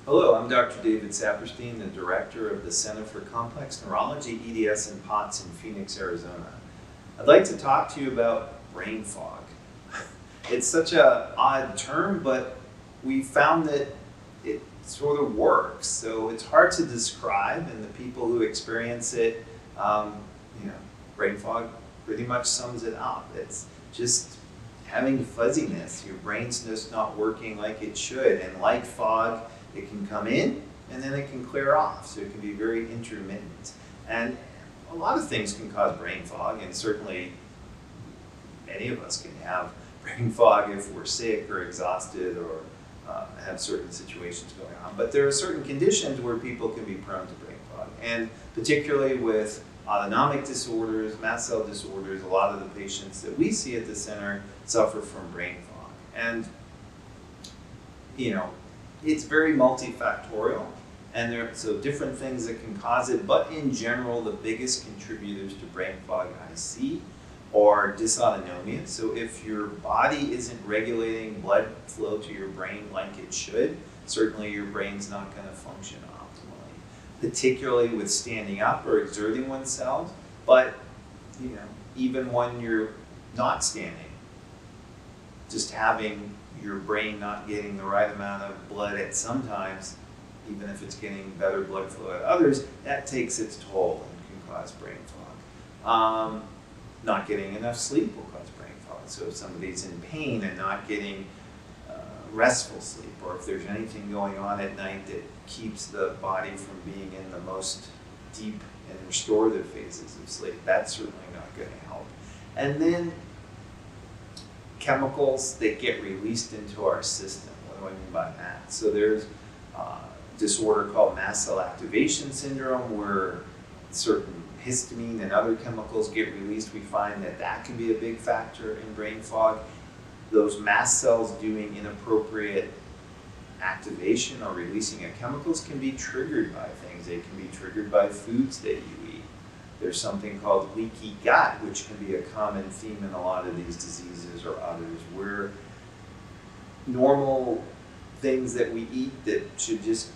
Hello, I'm Dr. David Saperstein, the Director of the Center for Complex Neurology, EDS, and POTS in Phoenix, Arizona. I'd like to talk to you about brain fog. It's such an odd term, but we found that it sort of works. So it's hard to describe, and the people who experience it, brain fog pretty much sums it up. It's just having fuzziness. Your brain's just not working like it should, and like fog, it can come in and then it can clear off, so it can be very intermittent. And a lot of things can cause brain fog, and certainly many of us can have brain fog if we're sick or exhausted or have certain situations going on. But there are certain conditions where people can be prone to brain fog, and particularly with autonomic disorders, mast cell disorders, a lot of the patients that we see at the center suffer from brain fog. And it's very multifactorial, and there are so different things that can cause it, but in general, the biggest contributors to brain fog I see are dysautonomia. So if your body isn't regulating blood flow to your brain like it should, certainly your brain's not going to function optimally, particularly with standing up or exerting oneself. But even when you're not standing, just having your brain not getting the right amount of blood at some times, even if it's getting better blood flow at others, that takes its toll and can cause brain fog. Not getting enough sleep will cause brain fog. So if somebody's in pain and not getting restful sleep, or if there's anything going on at night that keeps the body from being in the most deep and restorative phases of sleep, that's certainly not going to help. And then chemicals that get released into our system. What do I mean by that? So there's a disorder called mast cell activation syndrome, where certain histamine and other chemicals get released. We find that that can be a big factor in brain fog. Those mast cells doing inappropriate activation or releasing of chemicals can be triggered by things. They can be triggered by foods that you eat. There's something called leaky gut, which can be a common theme in a lot of these diseases or others, where normal things that we eat that should just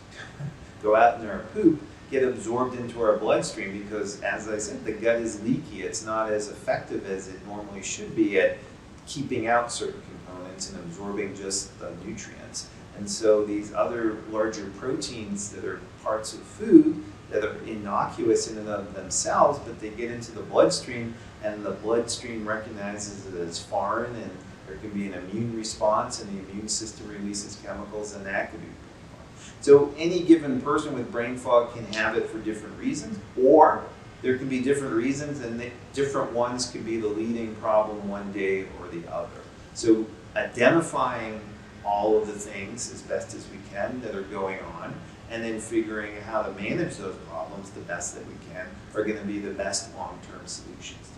go out in our poop get absorbed into our bloodstream because, as I said, the gut is leaky. It's not as effective as it normally should be at keeping out certain components and absorbing just the nutrients. And so these other larger proteins that are parts of food that are innocuous in and of themselves, but they get into the bloodstream, and the bloodstream recognizes it as foreign, and there can be an immune response, and the immune system releases chemicals, and that could be brain fog. So any given person with brain fog can have it for different reasons, or there can be different reasons, and different ones could be the leading problem one day or the other. So identifying all of the things as best as we can that are going on, and then figuring out how to manage those problems the best that we can, are going to be the best long-term solutions.